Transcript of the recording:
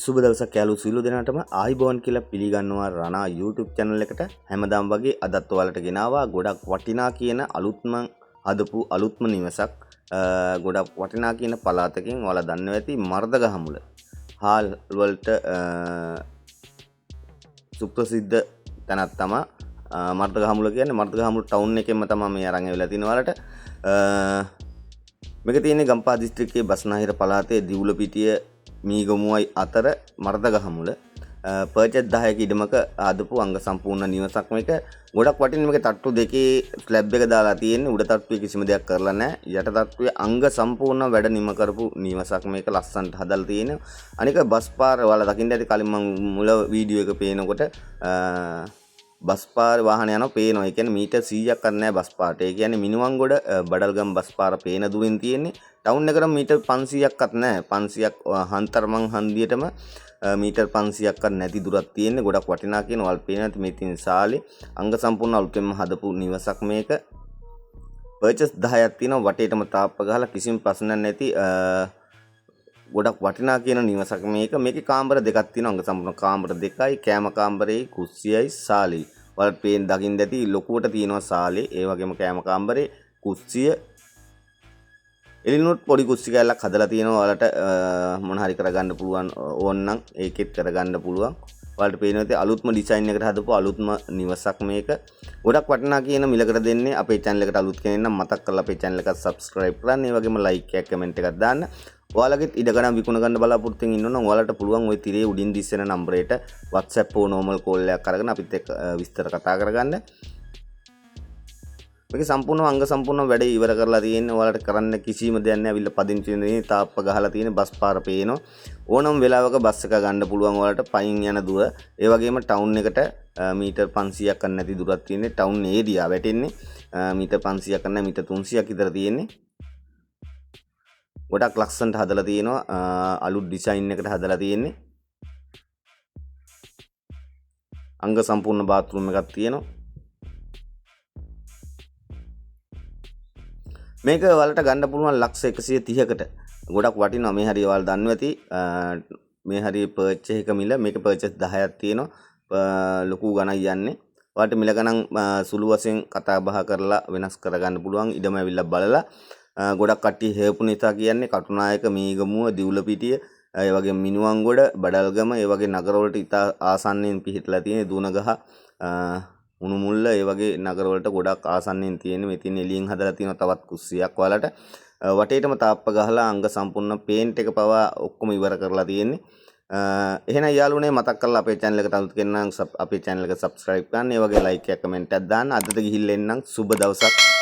සුබ දවසක් යාළුවෝ සියලු දෙනාටම ආයිබෝන් කියලා පිළිගන්නවා රණා YouTube channel එකට. හැමදාම වගේ අදත් ඔයාලට ගෙනාවා ගොඩක් වටිනා කියන අලුත්ම හදපු අලුත්ම නිවසක්. ගොඩක් වටිනා කියන පළාතකින් ඔයාලා දන්නවා ඇති මර්දගහමුල. හාල් වලට සුප්‍රසිද්ධ තැනක් තමයි මර්දගහමුල කියන්නේ. මර්දගහමුල ටවුන් එකෙන්ම තමයි මේ අරන් ඇවිල්ලා තිනවා වලට. මේක තියෙන්නේ ගම්පහ දිස්ත්‍රික්කයේ බස්නාහිර පළාතේ දිවුලපිටිය මීගමුවයි අතර මර්දගහමුල. පර්චේස් 10ක ඉඩමක ආදපු අංග සම්පූර්ණ නිවසක් මේක. ගොඩක් වටින මේක තට්ටු දෙකේ ස්ලැබ් එක දාලා තියෙන්නේ. උඩ තට්ටුවේ කිසිම දෙයක් කරලා නැහැ. යට තට්ටුවේ අංග සම්පූර්ණ වැඩ නිම කරපු නිවසක් මේක. ලස්සනට හදලා තියෙනවා. අනික බස් පාර ඔයාලා දකින්න ඇති කලින් මම මුල වීඩියෝ එක පේනකොට බස් පාර වාහන යනවා පේනවා. ඒ කියන්නේ මීටර් 100ක් අත් නැහැ බස් පාරට. ඒ කියන්නේ මිනුවන්ගොඩ බඩල්ගම් බස් පාර පේන දුරින් තියෙන්නේ. ටවුන් එකට මීටර් 500ක් අත් නැහැ. 500ක් හන්තරමං හන්දියටම මීටර් 500ක් අත් නැති දුරක් තියෙන්නේ. ගොඩක් වටිනා කියන වල් පේන නැති මේ තියෙන සාලේ අංග සම්පූර්ණ අලුතෙන්ම හදපු නිවසක් මේක. පර්චේස් 10ක් තියෙනවා. වටේටම තාප්ප ගහලා කිසිම ප්‍රශ්නයක් නැති ගොඩක් වටිනා කියන නිවසක් මේක. මේකේ කාමර දෙකක් තියෙනවා. අංග සම්පූර්ණ කාමර දෙකයි, කෑම කාමරේ, කුස්සියයි, සාලේ. ඔයාලට පේන දකින්න ඇති ලොකුවට තියෙනවා සාලේ. ඒ වගේම කෑම කාමරේ, කුස්සිය එලිනුත් පොඩි කුස්සි කැලක් හදලා තියෙනවා. ඔයාලට මොන හරි කරගන්න පුළුවන් ඕනනම් ඒකෙත් කරගන්න පුළුවන්. ඔයාලට පේනවා ඇති අලුත්ම ඩිසයින් එකකට හදපු අලුත්ම නිවසක් මේක. ගොඩක් වටිනා කියන මිලකට දෙන්නේ. අපේ channel එකට අලුත් කෙනෙක් නම් මතක් කරලා අපේ channel එක subscribe කරන්න. ඒ වගේම like එකක් comment එකක් දාන්න. ඔයාලගෙත් ඉඩකඩම් විකුණ ගන්න බලාපොරොත්තු වෙන ඉන්නවනම් ඔයාලට පුළුවන් ওই තිරේ උඩින් දිස්සෙන නම්බරයට WhatsApp හෝ normal call එකක් අරගෙන අපිත් එක්ක විස්තර කතා කරගන්න. මේක සම්පූර්ණ අංග සම්පූර්ණ වැඩ ඉවර කරලා තියෙන්නේ. ඔයාලට කරන්න කිසිම දෙයක් නැහැ. අවිල්ල පදිංචි වෙන්නේ තාප්ප ගහලා තියෙන බස් පාර පේනවා. ඕනම වෙලාවක බස් එක ගන්න පුළුවන් ඔයාලට පයින් යන දුර. ඒ වගේම ටවුන් එකට මීටර් 500ක් අන්න නැති දුරක් තියෙන්නේ. ටවුන් ඒරියා වැටෙන්නේ මීටර් 500ක් අන්න මීටර් 300ක් විතර තියෙන්නේ. ගොඩක් ලස්සනට හදලා තියෙනවා. අලුත් ඩිසයින් එකකට හදලා තියෙන්නේ. අංග සම්පූර්ණ බාත්රූම් එකක් තියෙනවා. මේක ඔයාලට ගන්න පුළුවන් ලක්ෂ 130කට. ගොඩක් වටිනවා. මේ හරිය ඔයාලා දන්නවා ඇති. මේ හරිය පර්චේස් එක මිල මේක පර්චේස් 10ක් තියෙනවා. ලොකු ගණන් යන්නේ. ඔයාලට මිල ගණන් සුළු වශයෙන් කතා බහ කරලා වෙනස් කරගන්න පුළුවන්. ඉඩම ඇවිල්ලා බලලා ගොඩක් කට්ටිය හේපු නිසා කියන්නේ කටුනායක මීගමුව දිවුලපිටිය ඒ වගේ මිනුවන්ගොඩ බඩල්ගම ඒ වගේ නගරවලට ඉතා ආසන්නයෙන් පිහිටලා තියෙන දුනගහ උණුමුල්ල ඒ වගේ නගරවලට ගොඩක් ආසන්නයෙන් තියෙන මේ තියෙන එළියෙන් හදලා තියෙන තවත් කුස්සියක් ඔයාලට වටේටම තාප්ප ගහලා අංග සම්පූර්ණ පේන්ට් එක පවා ඔක්කොම ඉවර කරලා තියෙන්නේ. එහෙනම් යාළුවනේ මතක් කරලා අපේ channel එකට අලුත් කෙනෙක් නම් අපේ channel එක subscribe කරන්න. ඒ වගේ like එකක් comment එකක් දාන්න. අදට ගිහිල්ලා එන්නම්. සුබ දවසක්.